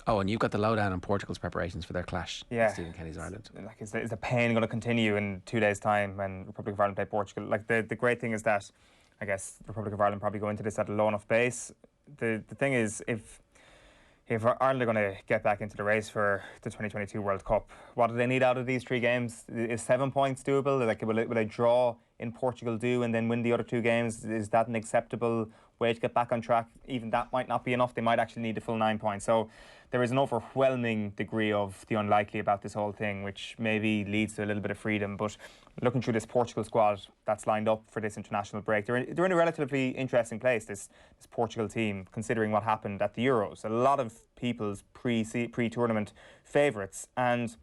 Oh, and you've got the lowdown on Portugal's preparations for their clash with Stephen Kenny's Ireland. Like, is the pain going to continue in 2 days' time when Republic of Ireland play Portugal? Like, the great thing is that, I guess, the Republic of Ireland probably go into this at a low enough base. The thing is, if Ireland are going to get back into the race for the 2022 World Cup, what do they need out of these 3 games? Is 7 points doable? Like, will they draw in Portugal and then win the other 2 games? Is that an acceptable way to get back on track? Even that might not be enough. They might actually need the full 9 points. So there is an overwhelming degree of the unlikely about this whole thing, which maybe leads to a little bit of freedom. But looking through this Portugal squad that's lined up for this international break, they're in a relatively interesting place, this Portugal team, considering what happened at the Euros. A lot of people's pre-tournament favourites. And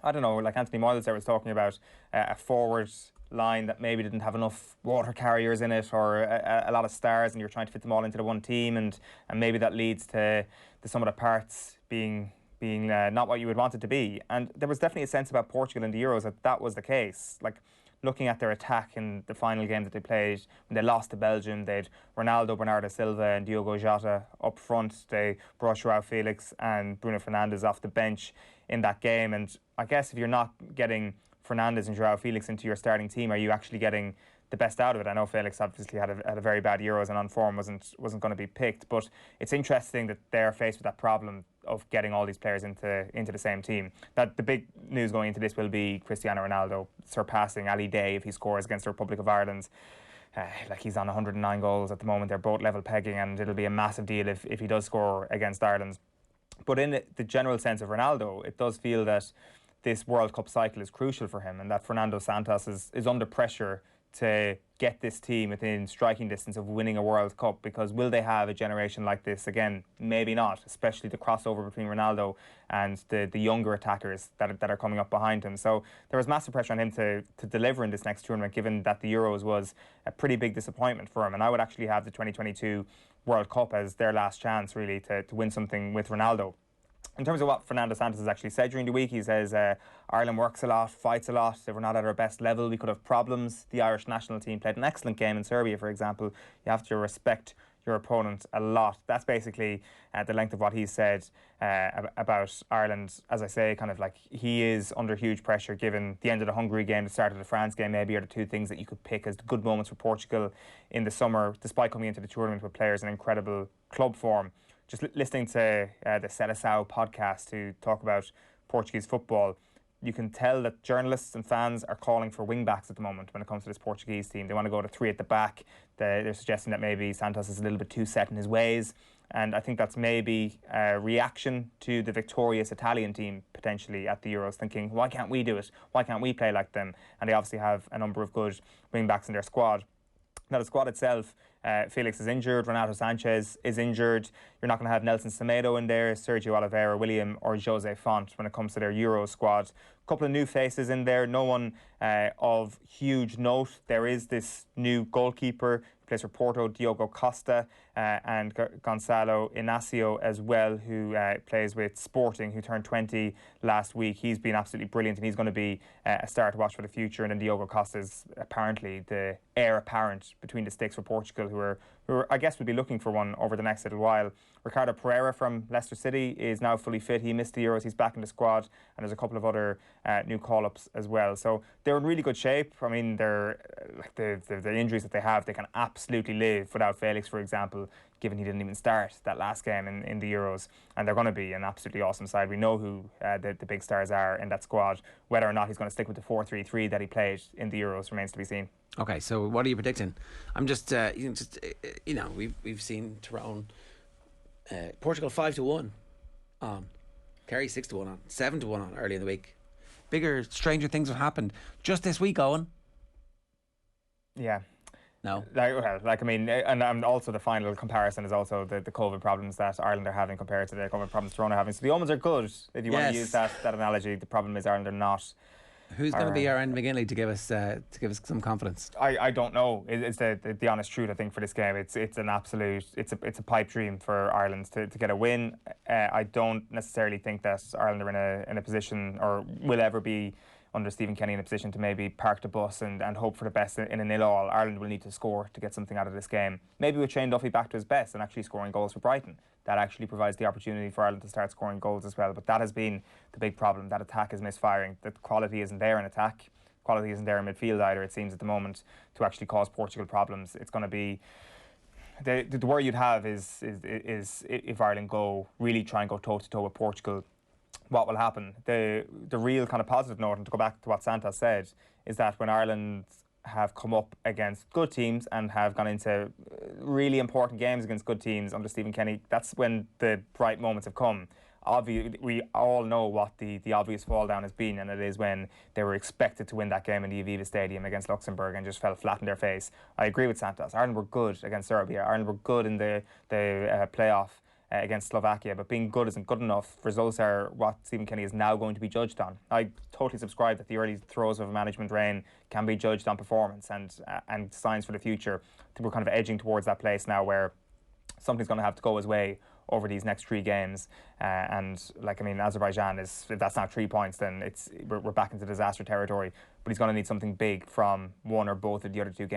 I don't know, like Anthony Moyles there was talking about a forward line that maybe didn't have enough water carriers in it, or a lot of stars, and you're trying to fit them all into the one team, and maybe that leads to the sum of the parts being not what you would want it to be. And there was definitely a sense about Portugal in the Euros that was the case. Like, looking at their attack in the final game that they played, when they lost to Belgium, they had Ronaldo, Bernardo Silva and Diogo Jota up front. They brought Joao Felix and Bruno Fernandes off the bench in that game. And I guess if you're not getting Fernandes and Joao Felix into your starting team, are you actually getting the best out of it? I know Felix obviously had a very bad Euros and on form wasn't going to be picked, but it's interesting that they're faced with that problem of getting all these players into the same team. That the big news going into this will be Cristiano Ronaldo surpassing Ali Day if he scores against the Republic of Ireland. Like, he's on 109 goals at the moment. They're both level pegging, and it'll be a massive deal if he does score against Ireland. But in the general sense of Ronaldo, it does feel that this World Cup cycle is crucial for him, and that Fernando Santos is under pressure to get this team within striking distance of winning a World Cup, because will they have a generation like this again? Maybe not, especially the crossover between Ronaldo and the younger attackers that are coming up behind him. So there was massive pressure on him to deliver in this next tournament, given that the Euros was a pretty big disappointment for him. And I would actually have the 2022 World Cup as their last chance, really, to win something with Ronaldo. In terms of what Fernando Santos has actually said during the week, he says Ireland works a lot, fights a lot. If we're not at our best level, we could have problems. The Irish national team played an excellent game in Serbia, for example. You have to respect your opponent a lot. That's basically the length of what he said about Ireland. As I say, kind of like, he is under huge pressure given the end of the Hungary game, the start of the France game, maybe are the 2 things that you could pick as the good moments for Portugal in the summer, despite coming into the tournament with players in incredible club form. Just listening to the Seleção podcast to talk about Portuguese football, you can tell that journalists and fans are calling for wing-backs at the moment when it comes to this Portuguese team. They want to go to 3 at the back. They're suggesting that maybe Santos is a little bit too set in his ways, and I think that's maybe a reaction to the victorious Italian team potentially at the Euros, thinking, why can't we do it? Why can't we play like them? And they obviously have a number of good wing-backs in their squad. Now, the squad itself, Felix is injured, Renato Sanchez is injured. You're not going to have Nelson Semedo in there, Sergio Oliveira, William or Jose Font when it comes to their Euro squad. A couple of new faces in there, no one of huge note. There is this new goalkeeper who plays for Porto, Diogo Costa, and Gonçalo Inácio as well, who plays with Sporting, who turned 20 last week. He's been absolutely brilliant, and he's going to be a star to watch for the future. And then Diogo Costa is apparently the heir apparent between the sticks for Portugal, who are I guess will be looking for one over the next little while. Ricardo Pereira from Leicester City is now fully fit. He missed the Euros. He's back in the squad, and there's a couple of other new call-ups as well. So they're in really good shape. I mean, they're like the injuries that they have, they can absolutely live without Felix, for example, given he didn't even start that last game in the Euros. And they're going to be an absolutely awesome side. We know who the big stars are in that squad. Whether or not he's going to stick with the 4-3-3 that he played in the Euros remains to be seen. Okay, so what are you predicting? I'm just we've seen Tyrone, Portugal 5-1 on, Kerry 6-1 on, 7-1 on early in the week. Bigger, stranger things have happened just this week, Eoin. Yeah. No. And also the final comparison is also the COVID problems that Ireland are having compared to the COVID problems Tyrone are having. So the omens are good, if you want to use that analogy. The problem is Ireland are not. Who's going to be our Aaron McGinley to give us some confidence? I don't know. It's the honest truth. I think for this game, it's an absolute it's a pipe dream for Ireland to get a win. I don't necessarily think that Ireland are in a position or will ever be under Stephen Kenny in a position to maybe park the bus and hope for the best in a 0-0. Ireland will need to score to get something out of this game. Maybe with Shane Duffy back to his best and actually scoring goals for Brighton. That actually provides the opportunity for Ireland to start scoring goals as well. But that has been the big problem. That attack is misfiring. The quality isn't there in attack. Quality isn't there in midfield either, it seems, at the moment, to actually cause Portugal problems. It's going to be... The worry you'd have is if Ireland really try and go toe-to-toe with Portugal, what will happen? The real kind of positive note, and to go back to what Santos said, is that when Ireland have come up against good teams and have gone into really important games against good teams under Stephen Kenny, that's when the bright moments have come. We all know what the obvious fall down has been, and it is when they were expected to win that game in the Aviva Stadium against Luxembourg and just fell flat in their face. I agree with Santos. Ireland were good against Serbia. Ireland were good in the playoff against Slovakia, but being good isn't good enough. Results are what Stephen Kenny is now going to be judged on. I totally subscribe that the early throes of a management reign can be judged on performance and signs for the future. I think we're kind of edging towards that place now where something's going to have to go his way over these next 3 games, and like, I mean, Azerbaijan if that's not 3 points, then we're back into disaster territory. But he's going to need something big from one or both of the other 2 games.